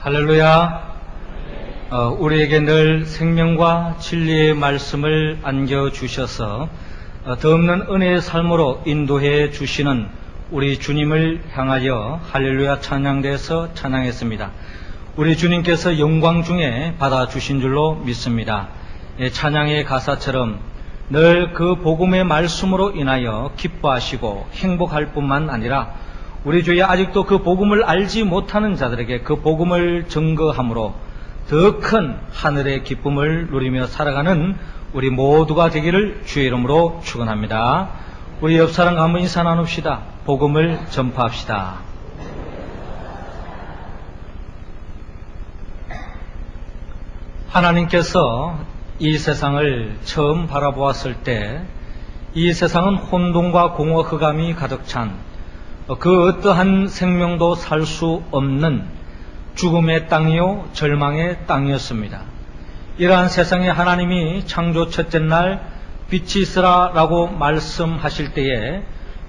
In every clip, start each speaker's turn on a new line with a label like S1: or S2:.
S1: 할렐루야. 우리에게 늘 생명과 진리의 말씀을 안겨주셔서 더 없는 은혜의 삶으로 인도해 주시는 우리 주님을 향하여 할렐루야 찬양대에서 찬양했습니다. 우리 주님께서 영광 중에 받아주신 줄로 믿습니다. 찬양의 가사처럼 늘 그 복음의 말씀으로 인하여 기뻐하시고 행복할 뿐만 아니라 우리 주에 아직도 그 복음을 알지 못하는 자들에게 그 복음을 증거함으로 더 큰 하늘의 기쁨을 누리며 살아가는 우리 모두가 되기를 주의 이름으로 축원합니다. 우리 옆사람 한번 인사 나눕시다. 복음을 전파합시다. 하나님께서 이 세상을 처음 바라보았을 때 이 세상은 혼돈과 공허 흑암이 가득 찬 그 어떠한 생명도 살 수 없는 죽음의 땅이요 절망의 땅이었습니다. 이러한 세상에 하나님이 창조 첫째 날 빛이 있으라 라고 말씀하실 때에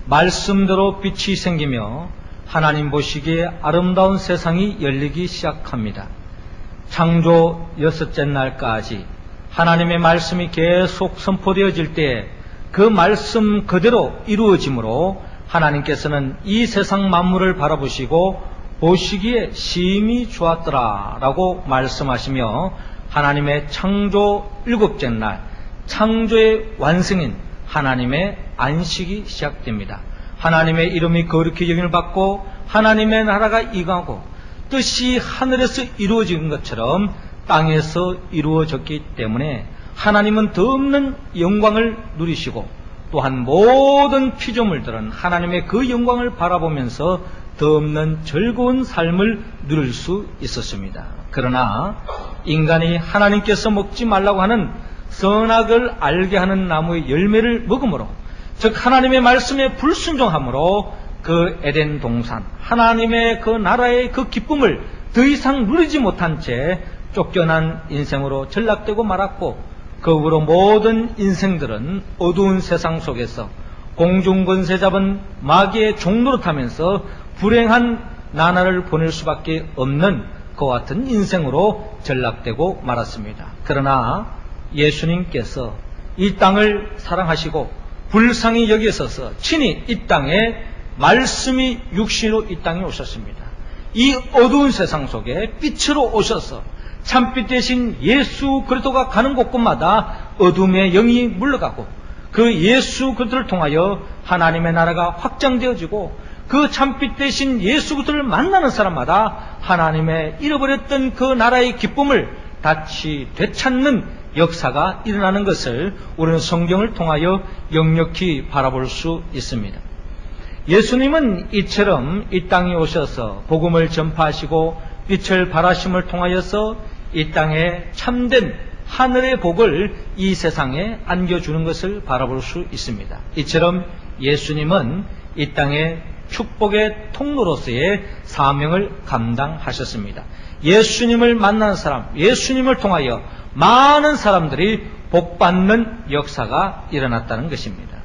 S1: 말씀대로 빛이 생기며 하나님 보시기에 아름다운 세상이 열리기 시작합니다. 창조 여섯째 날까지 하나님의 말씀이 계속 선포되어질 때에 그 말씀 그대로 이루어지므로 하나님께서는 이 세상 만물을 바라보시고 보시기에 심히 좋았더라 라고 말씀하시며 하나님의 창조 일곱째 날 창조의 완성인 하나님의 안식이 시작됩니다. 하나님의 이름이 거룩히 여김을 받고 하나님의 나라가 임하고 뜻이 하늘에서 이루어진 것처럼 땅에서 이루어졌기 때문에 하나님은 더 없는 영광을 누리시고 또한 모든 피조물들은 하나님의 그 영광을 바라보면서 더 없는 즐거운 삶을 누릴 수 있었습니다. 그러나 인간이 하나님께서 먹지 말라고 하는 선악을 알게 하는 나무의 열매를 먹음으로 즉 하나님의 말씀에 불순종함으로 그 에덴 동산 하나님의 그 나라의 그 기쁨을 더 이상 누리지 못한 채 쫓겨난 인생으로 전락되고 말았고 그 후로 모든 인생들은 어두운 세상 속에서 공중권세 잡은 마귀의 종로를 타면서 불행한 나날을 보낼 수밖에 없는 그와 같은 인생으로 전락되고 말았습니다. 그러나 예수님께서 이 땅을 사랑하시고 불쌍히 여기셔서 친히 이 땅에 말씀이 육신으로 이 땅에 오셨습니다. 이 어두운 세상 속에 빛으로 오셔서 참빛 대신 예수 그리스도가 가는 곳곳마다 어둠의 영이 물러가고 그 예수 그리스도를 통하여 하나님의 나라가 확장되어지고 그 참빛 대신 예수 그리스도를 만나는 사람마다 하나님의 잃어버렸던 그 나라의 기쁨을 다시 되찾는 역사가 일어나는 것을 우리는 성경을 통하여 역력히 바라볼 수 있습니다. 예수님은 이처럼 이 땅에 오셔서 복음을 전파하시고 빛을 발하심을 통하여서 이 땅에 참된 하늘의 복을 이 세상에 안겨주는 것을 바라볼 수 있습니다. 이처럼 예수님은 이 땅에 축복의 통로로서의 사명을 감당하셨습니다. 예수님을 만나는 사람, 예수님을 통하여 많은 사람들이 복받는 역사가 일어났다는 것입니다.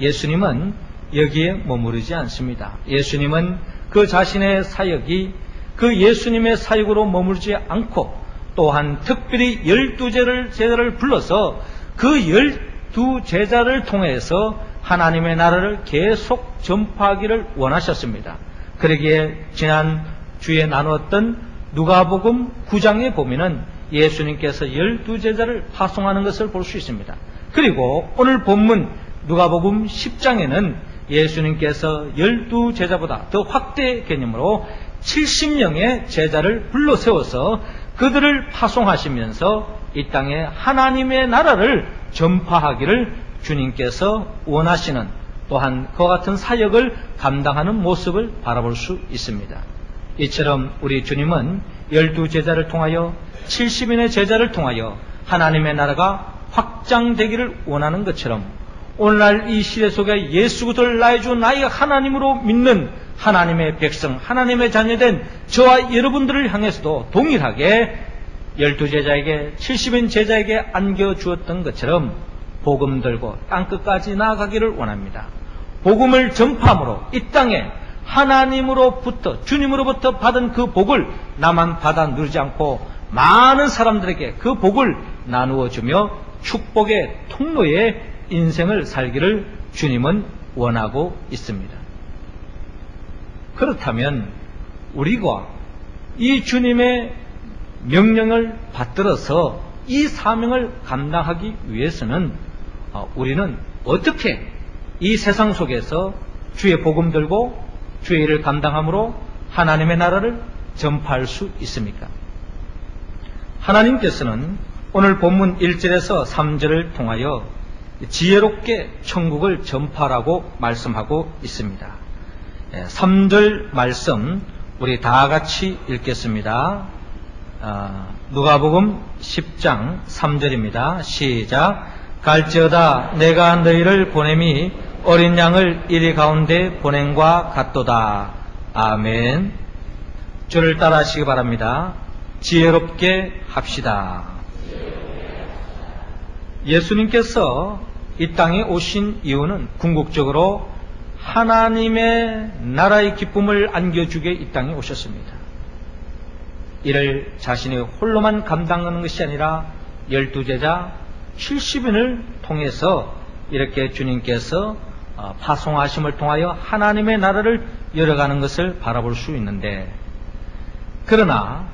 S1: 예수님은 여기에 머무르지 않습니다. 예수님은 그 자신의 사역이 그 예수님의 사역으로 머물지 않고 또한 특별히 12제자를 불러서 그 12제자를 통해서 하나님의 나라를 계속 전파하기를 원하셨습니다. 그러기에 지난 주에 나누었던 누가복음 9장에 보면은 예수님께서 12제자를 파송하는 것을 볼 수 있습니다. 그리고 오늘 본문 누가복음 10장에는 예수님께서 12제자보다 더 확대 개념으로 70명의 제자를 불러 세워서 그들을 파송하시면서 이 땅에 하나님의 나라를 전파하기를 주님께서 원하시는 또한 그와 같은 사역을 감당하는 모습을 바라볼 수 있습니다. 이처럼 우리 주님은 12제자를 통하여 70인의 제자를 통하여 하나님의 나라가 확장되기를 원하는 것처럼 오늘날 이 시대 속에 예수 그리스도를 나의 주 나의 하나님으로 믿는 하나님의 백성, 하나님의 자녀된 저와 여러분들을 향해서도 동일하게 12제자에게 70인 제자에게 안겨주었던 것처럼 복음 들고 땅끝까지 나아가기를 원합니다. 복음을 전파함으로 이 땅에 하나님으로부터, 주님으로부터 받은 그 복을 나만 받아 누리지 않고 많은 사람들에게 그 복을 나누어 주며 축복의 통로의 인생을 살기를 주님은 원하고 있습니다. 그렇다면 우리가 이 주님의 명령을 받들어서 이 사명을 감당하기 위해서는 우리는 어떻게 이 세상 속에서 주의 복음 들고 주의 일을 감당함으로 하나님의 나라를 전파할 수 있습니까? 하나님께서는 오늘 본문 1절에서 3절을 통하여 지혜롭게 천국을 전파하라고 말씀하고 있습니다. 3절 말씀 우리 다 같이 읽겠습니다. 누가복음 10장 3절입니다. 시작. 갈지어다 내가 너희를 보냄이 어린 양을 이리 가운데 보냄과 같도다. 아멘. 주를 따라 하시기 바랍니다. 지혜롭게 합시다. 예수님께서 이 땅에 오신 이유는 궁극적으로 하나님의 나라의 기쁨을 안겨주게 이 땅에 오셨습니다. 이를 자신이 홀로만 감당하는 것이 아니라 12제자 70인을 통해서 이렇게 주님께서 파송하심을 통하여 하나님의 나라를 열어가는 것을 바라볼 수 있는데, 그러나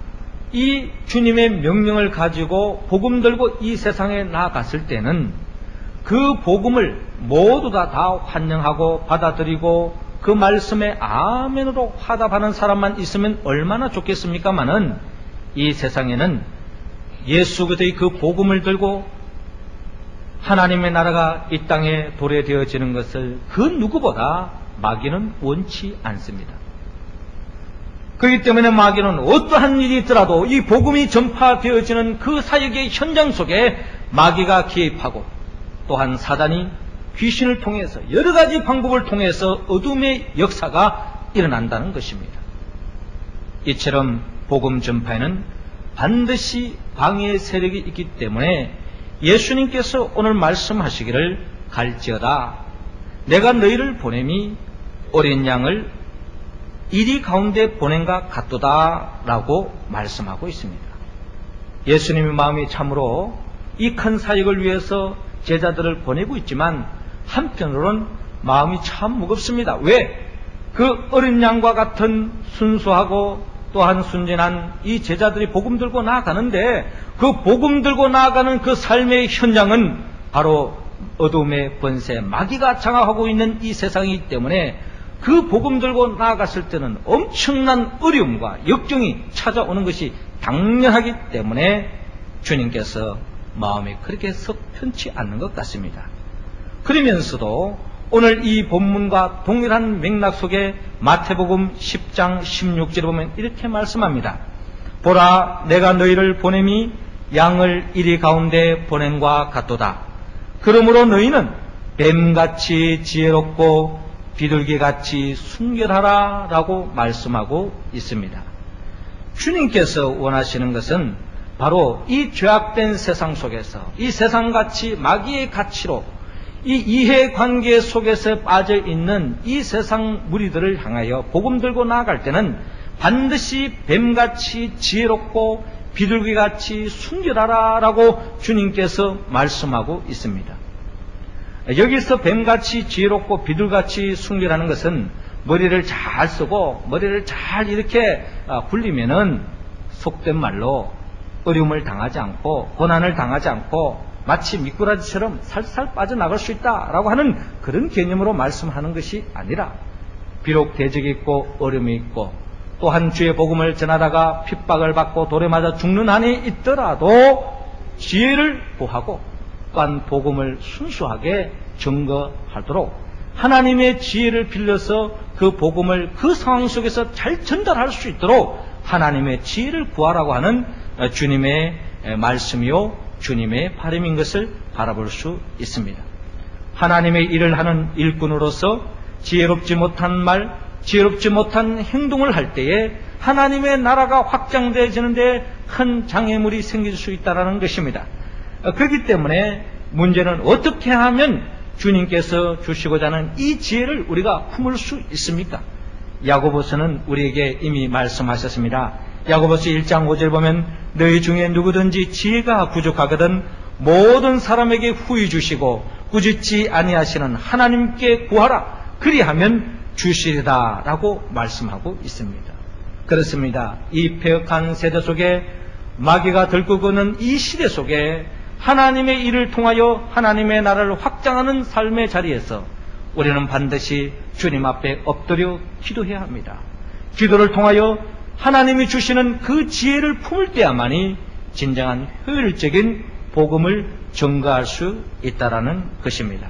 S1: 이 주님의 명령을 가지고 복음 들고 이 세상에 나아갔을 때는 그 복음을 모두 다 환영하고 받아들이고 그 말씀에 아멘으로 화답하는 사람만 있으면 얼마나 좋겠습니까마는 이 세상에는 예수 그리스도의 그 복음을 들고 하나님의 나라가 이 땅에 도래되어지는 것을 그 누구보다 마귀는 원치 않습니다. 그렇기 때문에 마귀는 어떠한 일이 있더라도 이 복음이 전파되어지는 그 사역의 현장 속에 마귀가 개입하고, 또한 사단이 귀신을 통해서 여러 가지 방법을 통해서 어둠의 역사가 일어난다는 것입니다. 이처럼 복음 전파에는 반드시 방해의 세력이 있기 때문에 예수님께서 오늘 말씀하시기를 갈지어다 내가 너희를 보냄이 어린 양을 이리 가운데 보낸과 같도다 라고 말씀하고 있습니다. 예수님의 마음이 참으로 이 큰 사역을 위해서 제자들을 보내고 있지만 한편으로는 마음이 참 무겁습니다. 왜? 그 어린 양과 같은 순수하고 또한 순진한 이 제자들이 복음 들고 나아가는데, 그 복음 들고 나아가는 그 삶의 현장은 바로 어둠의 번세, 마귀가 장악하고 있는 이 세상이기 때문에 그 복음 들고 나아갔을 때는 엄청난 어려움과 역경이 찾아오는 것이 당연하기 때문에 주님께서 마음이 그렇게 썩 편치 않는 것 같습니다. 그러면서도 오늘 이 본문과 동일한 맥락 속에 마태복음 10장 16절에 보면 이렇게 말씀합니다. 보라 내가 너희를 보냄이 양을 이리 가운데 보냄과 같도다. 그러므로 너희는 뱀같이 지혜롭고 비둘기같이 순결하라 라고 말씀하고 있습니다. 주님께서 원하시는 것은 바로 이 죄악된 세상 속에서 이 세상같이 마귀의 가치로 이 이해관계 속에서 빠져있는 이 세상 무리들을 향하여 복음 들고 나아갈 때는 반드시 뱀같이 지혜롭고 비둘기같이 순결하라 라고 주님께서 말씀하고 있습니다. 여기서 뱀같이 지혜롭고 비둘기같이 순결하는 것은 머리를 잘 쓰고 머리를 잘 이렇게 굴리면은 속된 말로 어려움을 당하지 않고 고난을 당하지 않고 마치 미꾸라지처럼 살살 빠져나갈 수 있다라고 하는 그런 개념으로 말씀하는 것이 아니라, 비록 대적이 있고 어려움이 있고 또한 주의 복음을 전하다가 핍박을 받고 돌에 맞아 죽는 한이 있더라도 지혜를 구하고 또한 복음을 순수하게 증거하도록 하나님의 지혜를 빌려서 그 복음을 그 상황 속에서 잘 전달할 수 있도록 하나님의 지혜를 구하라고 하는 주님의 말씀이요 주님의 바람인 것을 바라볼 수 있습니다. 하나님의 일을 하는 일꾼으로서 지혜롭지 못한 말, 지혜롭지 못한 행동을 할 때에 하나님의 나라가 확장되어지는데 큰 장애물이 생길 수 있다는 것입니다. 그렇기 때문에 문제는 어떻게 하면 주님께서 주시고자 하는 이 지혜를 우리가 품을 수 있습니까? 야고보서는 우리에게 이미 말씀하셨습니다. 야고보서 1장 5절 보면 너희 중에 누구든지 지혜가 부족하거든 모든 사람에게 후히 주시고 꾸짖지 아니하시는 하나님께 구하라. 그리하면 주시리다 라고 말씀하고 있습니다. 그렇습니다. 이 폐역한 세대 속에 마귀가 들끓고 있는 이 시대 속에 하나님의 일을 통하여 하나님의 나라를 확장하는 삶의 자리에서 우리는 반드시 주님 앞에 엎드려 기도해야 합니다. 기도를 통하여 하나님이 주시는 그 지혜를 품을 때야만이 진정한 효율적인 복음을 전가할 수 있다라는 것입니다.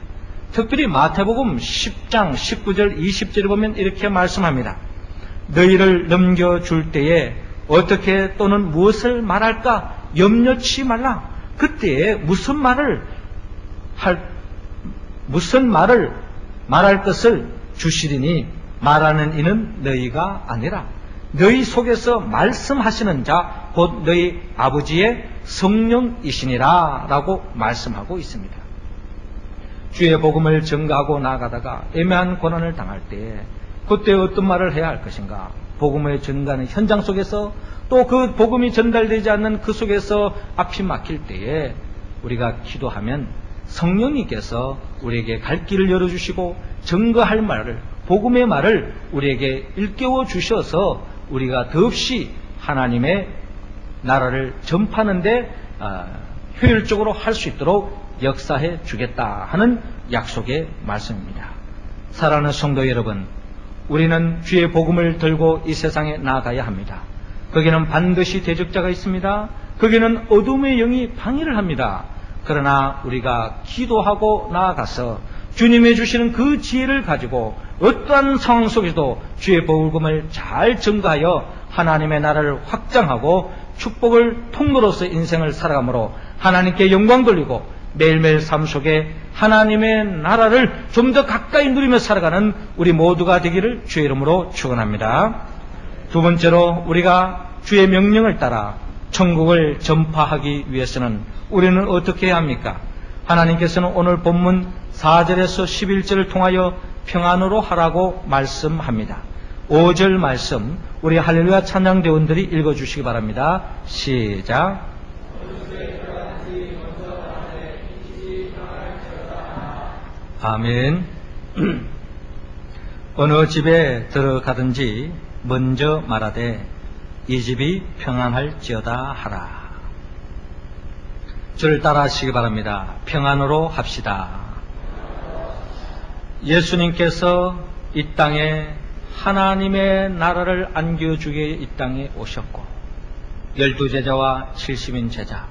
S1: 특별히 마태복음 10장 19절 20절에 보면 이렇게 말씀합니다. 너희를 넘겨줄 때에 어떻게 또는 무엇을 말할까 염려치 말라. 그때에 무슨 말을 말할 것을 주시리니 말하는 이는 너희가 아니라 너희 속에서 말씀하시는 자 곧 너희 아버지의 성령이시니라 라고 말씀하고 있습니다. 주의 복음을 전가하고 나아가다가 애매한 고난을 당할 때에 그때 어떤 말을 해야 할 것인가? 복음의 전가는 현장 속에서 또 그 복음이 전달되지 않는 그 속에서 앞이 막힐 때에 우리가 기도하면 성령님께서 우리에게 갈 길을 열어주시고 전가할 말을, 복음의 말을 우리에게 일깨워 주셔서 우리가 더없이 하나님의 나라를 전파하는데 효율적으로 할 수 있도록 역사해 주겠다 하는 약속의 말씀입니다. 사랑하는 성도 여러분, 우리는 주의 복음을 들고 이 세상에 나아가야 합니다. 거기는 반드시 대적자가 있습니다. 거기는 어둠의 영이 방해를 합니다. 그러나 우리가 기도하고 나아가서 주님이 주시는 그 지혜를 가지고 어떠한 상황 속에서도 주의 복음을 잘 전가하여 하나님의 나라를 확장하고 축복을 통로로서 인생을 살아감으로 하나님께 영광 돌리고 매일매일 삶 속에 하나님의 나라를 좀 더 가까이 누리며 살아가는 우리 모두가 되기를 주의 이름으로 축원합니다. 두 번째로 우리가 주의 명령을 따라 천국을 전파하기 위해서는 우리는 어떻게 해야 합니까? 하나님께서는 오늘 본문 4절에서 11절을 통하여 평안으로 하라고 말씀합니다. 5절 말씀 우리 할렐루야 찬양대원들이 읽어주시기 바랍니다. 시작. 아멘. 어느 집에 들어가든지 먼저 말하되 이 집이 평안할지어다 하라. 저를 따라 하시기 바랍니다. 평안으로 합시다. 예수님께서 이 땅에 하나님의 나라를 안겨주기 위해 이 땅에 오셨고 12제자와 70인 제자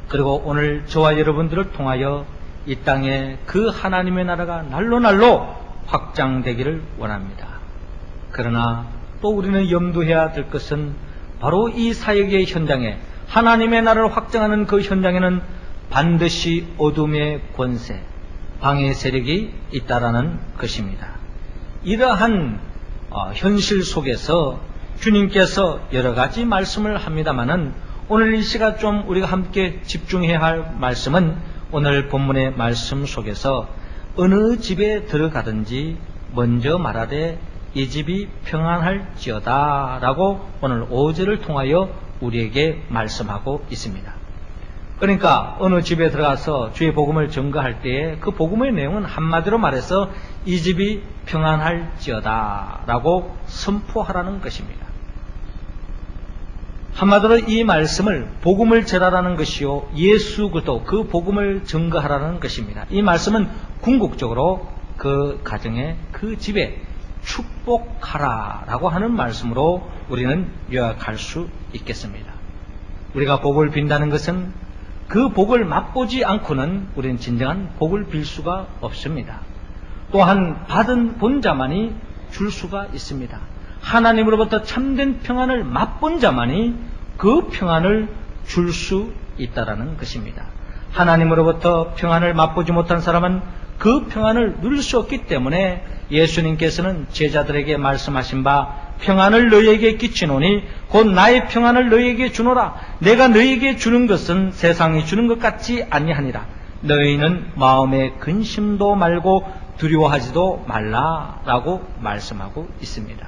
S1: 그리고 오늘 저와 여러분들을 통하여 이 땅에 그 하나님의 나라가 날로 확장되기를 원합니다. 그러나 또 우리는 염두해야 될 것은 바로 이 사역의 현장에 하나님의 나라를 확장하는 그 현장에는 반드시 어둠의 권세, 방해 세력이 있다라는 것입니다. 이러한 현실 속에서 주님께서 여러 가지 말씀을 합니다마는 오늘 이 시간 좀 우리가 함께 집중해야 할 말씀은 오늘 본문의 말씀 속에서 어느 집에 들어가든지 먼저 말하되 이 집이 평안할지어다 라고 오늘 5절을 통하여 우리에게 말씀하고 있습니다. 그러니까 어느 집에 들어가서 주의 복음을 전가할 때에 그 복음의 내용은 한마디로 말해서 이 집이 평안할지어다 라고 선포하라는 것입니다. 한마디로 이 말씀을 복음을 전하라는 것이요 예수 그리스도 그 복음을 전가하라는 것입니다. 이 말씀은 궁극적으로 그 가정에 그 집에 축복하라 라고 하는 말씀으로 우리는 요약할 수 있겠습니다. 우리가 복을 빈다는 것은 그 복을 맛보지 않고는 우리는 진정한 복을 빌 수가 없습니다. 또한 받은 본자만이 줄 수가 있습니다. 하나님으로부터 참된 평안을 맛본 자만이 그 평안을 줄 수 있다라는 것입니다. 하나님으로부터 평안을 맛보지 못한 사람은 그 평안을 누릴 수 없기 때문에 예수님께서는 제자들에게 말씀하신 바 평안을 너희에게 끼치노니 곧 나의 평안을 너희에게 주노라. 내가 너희에게 주는 것은 세상이 주는 것 같지 아니하니라. 너희는 마음에 근심도 말고 두려워하지도 말라라고 말씀하고 있습니다.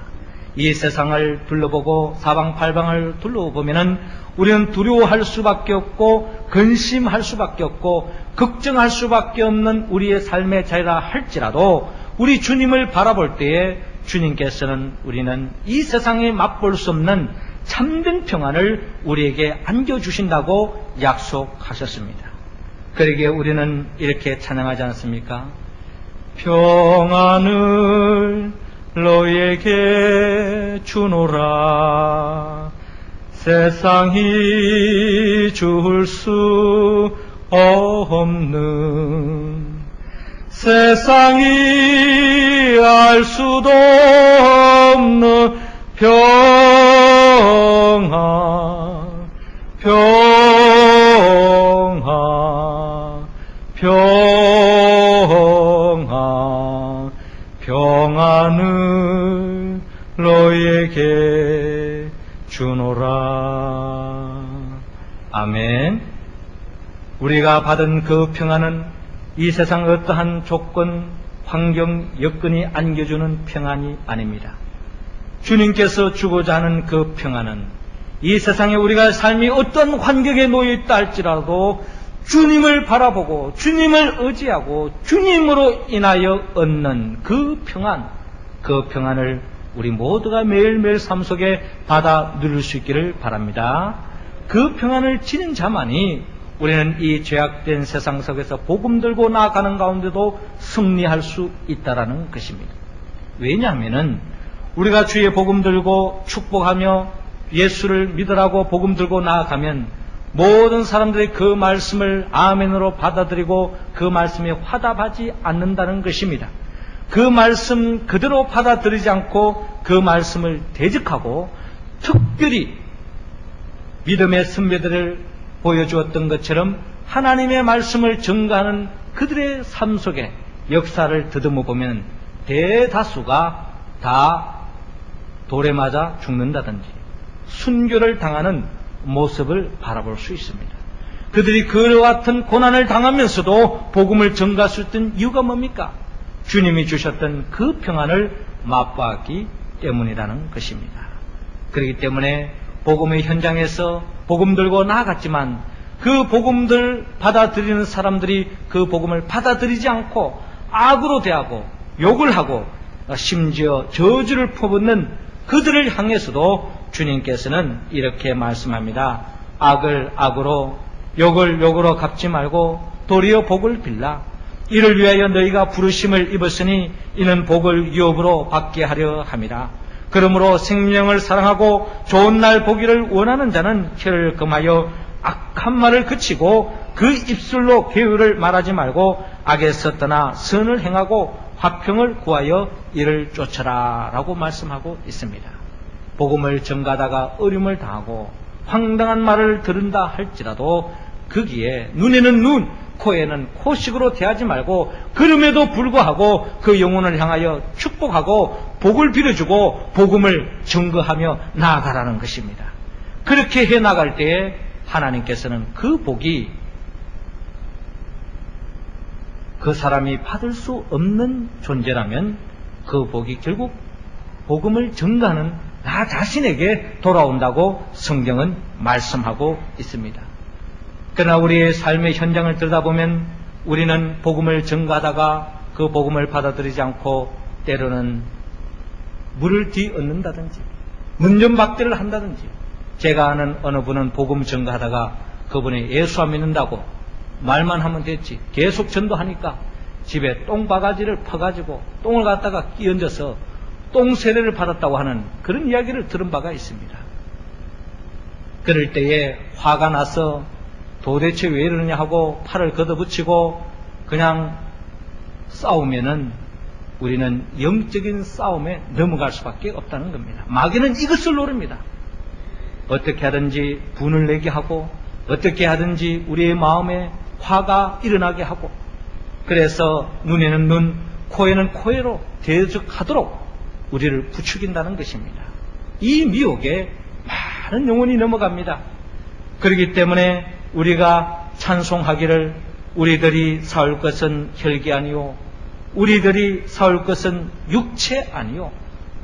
S1: 이 세상을 둘러보고 사방팔방을 둘러보면은 우리는 두려워할 수밖에 없고 근심할 수밖에 없고 걱정할 수밖에 없는 우리의 삶의 자리라 할지라도 우리 주님을 바라볼 때에 주님께서는 우리는 이 세상에 맛볼 수 없는 참된 평안을 우리에게 안겨주신다고 약속하셨습니다. 그러기에 우리는 이렇게 찬양하지 않습니까? 평안을 너에게 주노라. 세상이 줄 수 없는, 세상이 알 수도 없는 평안, 평안, 평안, 평안을 너에게 주노라. 아멘. 우리가 받은 그 평안은 이 세상 어떠한 조건, 환경, 여건이 안겨주는 평안이 아닙니다. 주님께서 주고자 하는 그 평안은 이 세상에 우리가 삶이 어떤 환경에 놓여 있다 할지라도 주님을 바라보고 주님을 의지하고 주님으로 인하여 얻는 그 평안, 그 평안을 우리 모두가 매일매일 삶 속에 받아 누릴 수 있기를 바랍니다. 그 평안을 지닌 자만이 우리는 이 죄악된 세상 속에서 복음 들고 나아가는 가운데도 승리할 수 있다라는 것입니다. 왜냐하면은 우리가 주의 복음 들고 축복하며 예수를 믿으라고 복음 들고 나아가면 모든 사람들이 그 말씀을 아멘으로 받아들이고 그 말씀에 화답하지 않는다는 것입니다. 그 말씀 그대로 받아들이지 않고 그 말씀을 대적하고 특별히 믿음의 선배들을 보여주었던 것처럼 하나님의 말씀을 증거하는 그들의 삶 속에 역사를 더듬어 보면 대다수가 다 돌에 맞아 죽는다든지 순교를 당하는 모습을 바라볼 수 있습니다. 그들이 그와 같은 고난을 당하면서도 복음을 전가할 수 있던 이유가 뭡니까? 주님이 주셨던 그 평안을 맛보았기 때문이라는 것입니다. 그렇기 때문에 복음의 현장에서 복음 들고 나아갔지만 그 복음들 받아들이는 사람들이 그 복음을 받아들이지 않고 악으로 대하고 욕을 하고 심지어 저주를 퍼붓는 그들을 향해서도 주님께서는 이렇게 말씀합니다. 악을 악으로 욕을 욕으로 갚지 말고 도리어 복을 빌라. 이를 위하여 너희가 부르심을 입었으니 이는 복을 유업으로 받게 하려 함이라. 그러므로 생명을 사랑하고 좋은 날 보기를 원하는 자는 혀를 금하여 악한 말을 그치고 그 입술로 계율을 말하지 말고 악에서 떠나 선을 행하고 화평을 구하여 이를 쫓아라 라고 말씀하고 있습니다. 복음을 전가하다가 어려움을 당하고 황당한 말을 들은다 할지라도 거기에 눈에는 눈, 코에는 코식으로 대하지 말고 그럼에도 불구하고 그 영혼을 향하여 축복하고 복을 빌어주고 복음을 증거하며 나아가라는 것입니다. 그렇게 해나갈 때에 하나님께서는 그 복이 그 사람이 받을 수 없는 존재라면 그 복이 결국 복음을 증거하는 나 자신에게 돌아온다고 성경은 말씀하고 있습니다. 그러나 우리의 삶의 현장을 들여다보면 우리는 복음을 증거하다가 그 복음을 받아들이지 않고 때로는 물을 뒤엎는다든지 문전박대를 한다든지, 제가 아는 어느 분은 복음 증거하다가 그분이 예수 안 믿는다고 말만 하면 됐지 계속 전도하니까 집에 똥바가지를 퍼가지고 똥을 갖다가 끼얹어서 똥세례를 받았다고 하는 그런 이야기를 들은 바가 있습니다. 그럴 때에 화가 나서 도대체 왜 이러느냐 하고 팔을 걷어붙이고 그냥 싸우면은 우리는 영적인 싸움에 넘어갈 수밖에 없다는 겁니다. 마귀는 이것을 노립니다. 어떻게 하든지 분을 내게 하고 어떻게 하든지 우리의 마음에 화가 일어나게 하고, 그래서 눈에는 눈, 코에는 코에로 대적하도록 우리를 부추긴다는 것입니다. 이 미혹에 많은 영혼이 넘어갑니다. 그렇기 때문에 우리가 찬송하기를 우리들이 싸울 것은 혈기 아니요 우리들이 싸울 것은 육체 아니요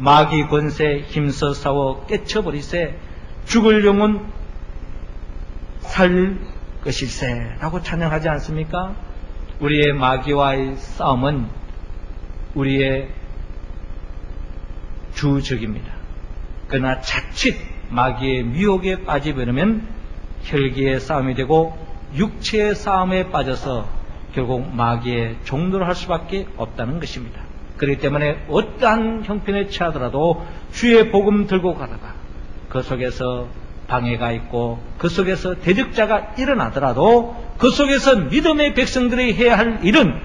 S1: 마귀 권세 힘써 싸워 깨쳐버리세 죽을 영혼 살 것일세 라고 찬양하지 않습니까? 우리의 마귀와의 싸움은 우리의 주적입니다. 그러나 자칫 마귀의 미혹에 빠지버리면 혈기의 싸움이 되고 육체의 싸움에 빠져서 결국 마귀의 종노를 할 수밖에 없다는 것입니다. 그렇기 때문에 어떠한 형편에 처하더라도 주의 복음 들고 가다가 그 속에서 방해가 있고 그 속에서 대적자가 일어나더라도 그 속에서 믿음의 백성들이 해야 할 일은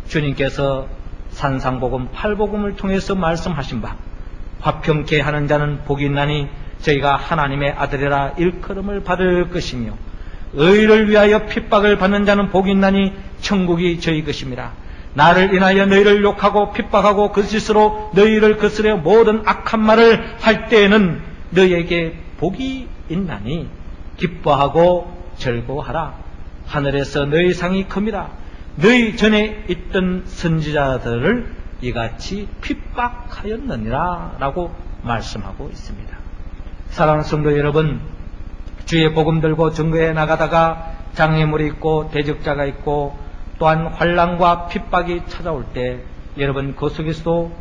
S1: 주님께서 산상복음 8복음을 통해서 말씀하신 바 화평케 하는 자는 복이 있나니 저희가 하나님의 아들이라 일컬음을 받을 것이며 의를 위하여 핍박을 받는 자는 복이 있나니 천국이 저희 것입니다. 나를 인하여 너희를 욕하고 핍박하고 거짓으로 너희를 거스려 모든 악한 말을 할 때에는 너희에게 복이 있나니 기뻐하고 즐거워하라. 하늘에서 너희 상이 큽니다. 너희 전에 있던 선지자들을 이같이 핍박하였느니라 라고 말씀하고 있습니다. 사랑하는 성도 여러분, 주의 복음 들고 증거해 나가다가 장애물이 있고 대적자가 있고 또한 환난과 핍박이 찾아올 때 여러분 그 속에서도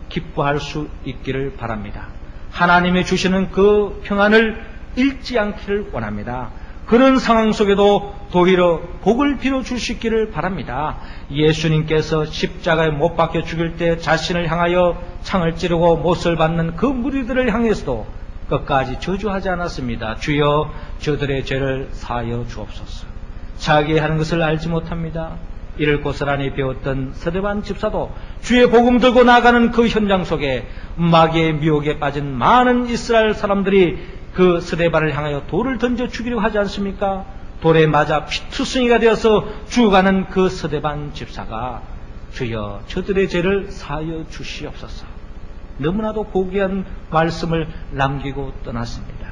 S1: 기뻐할 수 있기를 바랍니다. 하나님이 주시는 그 평안을 잃지 않기를 원합니다. 그런 상황 속에도 도리어 복을 빌어 주시기를 바랍니다. 예수님께서 십자가에 못 박혀 죽일 때 자신을 향하여 창을 찌르고 못을 받는 그 무리들을 향해서도 끝까지 저주하지 않았습니다. 주여 저들의 죄를 사하여 주옵소서. 자기 하는 것을 알지 못합니다. 이를 고스란히 배웠던 스데반 집사도 주의 복음 들고 나가는 그 현장 속에 마귀의 미혹에 빠진 많은 이스라엘 사람들이 그 스데반을 향하여 돌을 던져 죽이려고 하지 않습니까? 돌에 맞아 피투성이가 되어서 죽어가는 그 스데반 집사가 주여 저들의 죄를 사하여 주시옵소서. 너무나도 고귀한 말씀을 남기고 떠났습니다.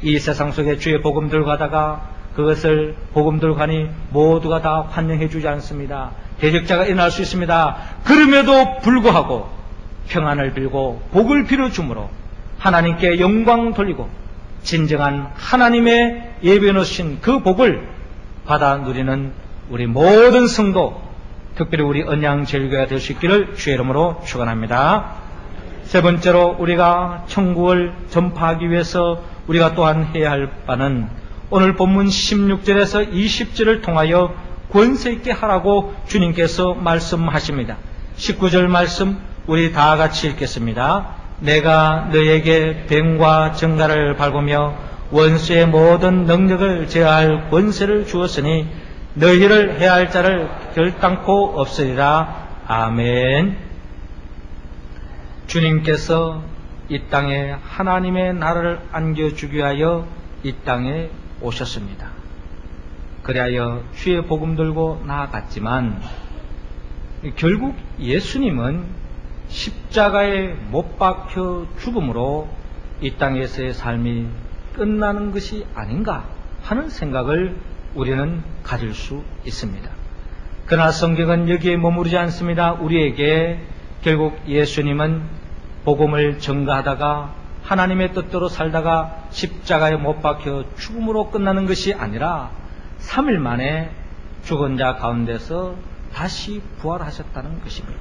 S1: 이 세상 속에 주의 복음 들고 가다가 그것을 복음 들고 가니 모두가 다 환영해 주지 않습니다. 대적자가 일어날 수 있습니다. 그럼에도 불구하고 평안을 빌고 복을 빌어주므로 하나님께 영광 돌리고 진정한 하나님의 예배 놓으신 그 복을 받아 누리는 우리 모든 성도, 특별히 우리 언양제일교회가 될 수 있기를 주의 이름으로 축원합니다. 세 번째로 우리가 천국을 전파하기 위해서 우리가 또한 해야 할 바는 오늘 본문 16절에서 20절을 통하여 권세 있게 하라고 주님께서 말씀하십니다. 19절 말씀 우리 다 같이 읽겠습니다. 내가 너에게 뱀과 정갈을 밟으며 원수의 모든 능력을 제어할 권세를 주었으니 너희를 해할 자를 결단코 없으리라. 아멘. 주님께서 이 땅에 하나님의 나라를 안겨주기 위하여 이 땅에 오셨습니다. 그리하여 주의 복음 들고 나아갔지만 결국 예수님은 십자가에 못 박혀 죽음으로 이 땅에서의 삶이 끝나는 것이 아닌가 하는 생각을 우리는 가질 수 있습니다. 그러나 성경은 여기에 머무르지 않습니다. 우리에게 결국 예수님은 복음을 전가하다가 하나님의 뜻대로 살다가 십자가에 못 박혀 죽음으로 끝나는 것이 아니라 3일 만에 죽은 자 가운데서 다시 부활하셨다는 것입니다.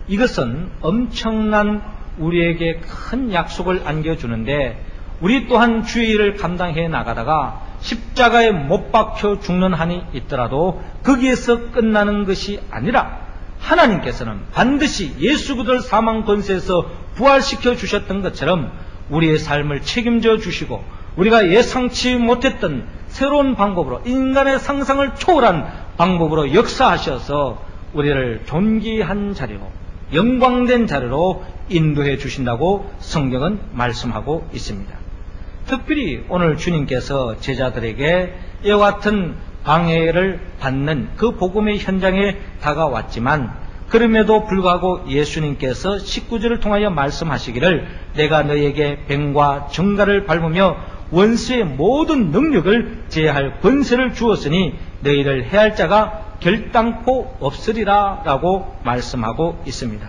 S1: 이것은 엄청난 우리에게 큰 약속을 안겨주는데 우리 또한 주의 일을 감당해 나가다가 십자가에 못 박혀 죽는 한이 있더라도 거기에서 끝나는 것이 아니라 하나님께서는 반드시 예수 그리스도를 사망 권세에서 부활시켜 주셨던 것처럼 우리의 삶을 책임져 주시고 우리가 예상치 못했던 새로운 방법으로 인간의 상상을 초월한 방법으로 역사하셔서 우리를 존귀한 자리로 영광된 자리로 인도해 주신다고 성경은 말씀하고 있습니다. 특별히 오늘 주님께서 제자들에게 이와 같은 방해를 받는 그 복음의 현장에 다가왔지만 그럼에도 불구하고 예수님께서 19절을 통하여 말씀하시기를 내가 너희에게 뱀과 정갈을 밟으며 원수의 모든 능력을 제할 권세를 주었으니 너희를 해할 자가 결단코 없으리라 라고 말씀하고 있습니다.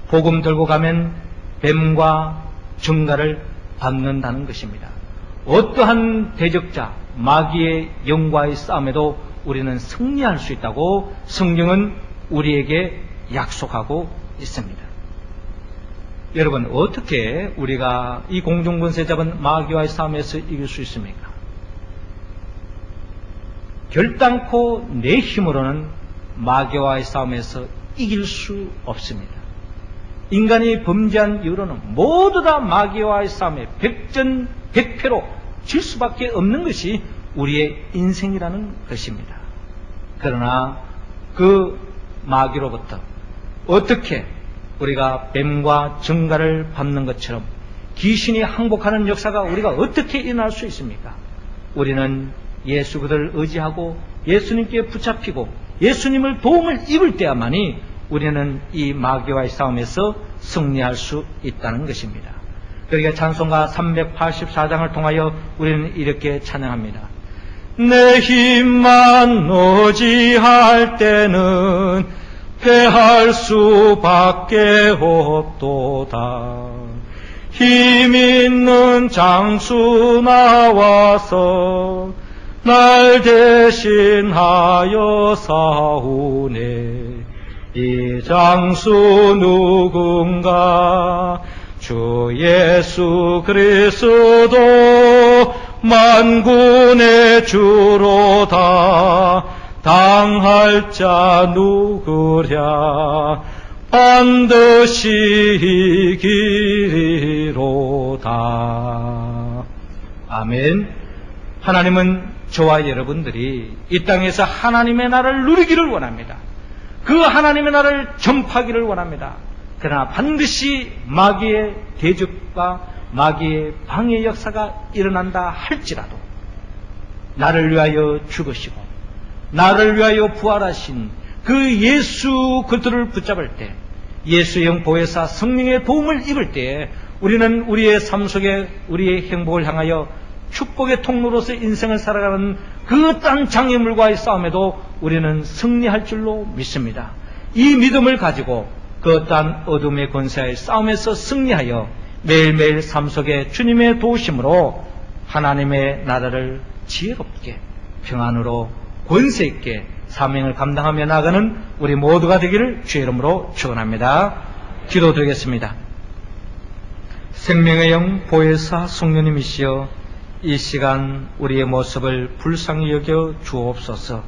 S1: 복음 들고 가면 뱀과 정갈을 받는다는 것입니다. 어떠한 대적자, 마귀의 영과의 싸움에도 우리는 승리할 수 있다고 성경은 우리에게 약속하고 있습니다. 여러분, 어떻게 우리가 이 공중권세 잡은 마귀와의 싸움에서 이길 수 있습니까? 결단코 내 힘으로는 마귀와의 싸움에서 이길 수 없습니다. 인간이 범죄한 이후로는 모두 다 마귀와의 싸움에 백전백패로 질 수밖에 없는 것이 우리의 인생이라는 것입니다. 그러나 그 마귀로부터 어떻게 우리가 뱀과 정갈을 밟는 것처럼 귀신이 항복하는 역사가 우리가 어떻게 일어날 수 있습니까? 우리는 예수 그들을 의지하고 예수님께 붙잡히고 예수님을 도움을 입을 때야만이 우리는 이 마귀와의 싸움에서 승리할 수 있다는 것입니다. 그러니까 찬송가 384장을 통하여 우리는 이렇게 찬양합니다. 내 힘만 의지할 때는 패할 수밖에 없도다. 힘 있는 장수 나와서 날 대신하여 싸우네. 이 장수 누군가? 주 예수 그리스도 만군의 주로다. 당할 자 누구랴? 반드시 이기리로다. 아멘. 하나님은 저와 여러분들이 이 땅에서 하나님의 나라를 누리기를 원합니다. 그 하나님의 나라를 전파하기를 원합니다. 그러나 반드시 마귀의 대적과 마귀의 방해 역사가 일어난다 할지라도 나를 위하여 죽으시고 나를 위하여 부활하신 그 예수 그리스도를 붙잡을 때, 예수의 영 보혜사 성령의 도움을 입을 때에 우리는 우리의 삶 속에 우리의 행복을 향하여 축복의 통로로서 인생을 살아가는 그 어떠한 장애물과의 싸움에도 우리는 승리할 줄로 믿습니다. 이 믿음을 가지고 그 어떠한 어둠의 권세의 싸움에서 승리하여 매일매일 삶 속에 주님의 도우심으로 하나님의 나라를 지혜롭게 평안으로 권세 있게 사명을 감당하며 나가는 우리 모두가 되기를 주의 이름으로 축원합니다. 기도드리겠습니다. 생명의 영 보혜사 성령님이시여, 이 시간 우리의 모습을 불쌍히 여겨 주옵소서.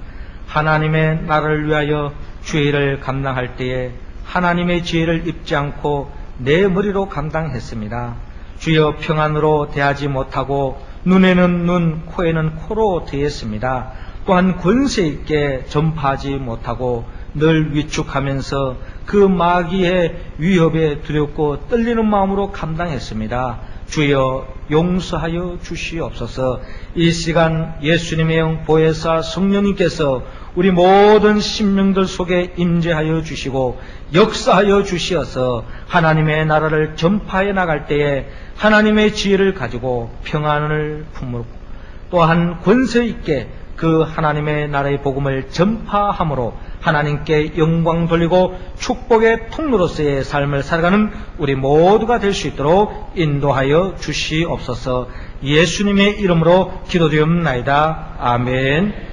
S1: 하나님의 나라를 위하여 주의 일을 감당할 때에 하나님의 지혜를 입지 않고 내 머리로 감당했습니다. 주여, 평안으로 대하지 못하고 눈에는 눈, 코에는 코로 대했습니다. 또한 권세 있게 전파하지 못하고 늘 위축하면서 그 마귀의 위협에 두렵고 떨리는 마음으로 감당했습니다. 주여, 용서하여 주시옵소서. 이 시간 예수님의 영 보혜사 성령님께서 우리 모든 심령들 속에 임재하여 주시고 역사하여 주시어서 하나님의 나라를 전파해 나갈 때에 하나님의 지혜를 가지고 평안을 품고 또한 권세 있게 그 하나님의 나라의 복음을 전파함으로 하나님께 영광 돌리고 축복의 통로로서의 삶을 살아가는 우리 모두가 될 수 있도록 인도하여 주시옵소서. 예수님의 이름으로 기도드리옵나이다. 아멘.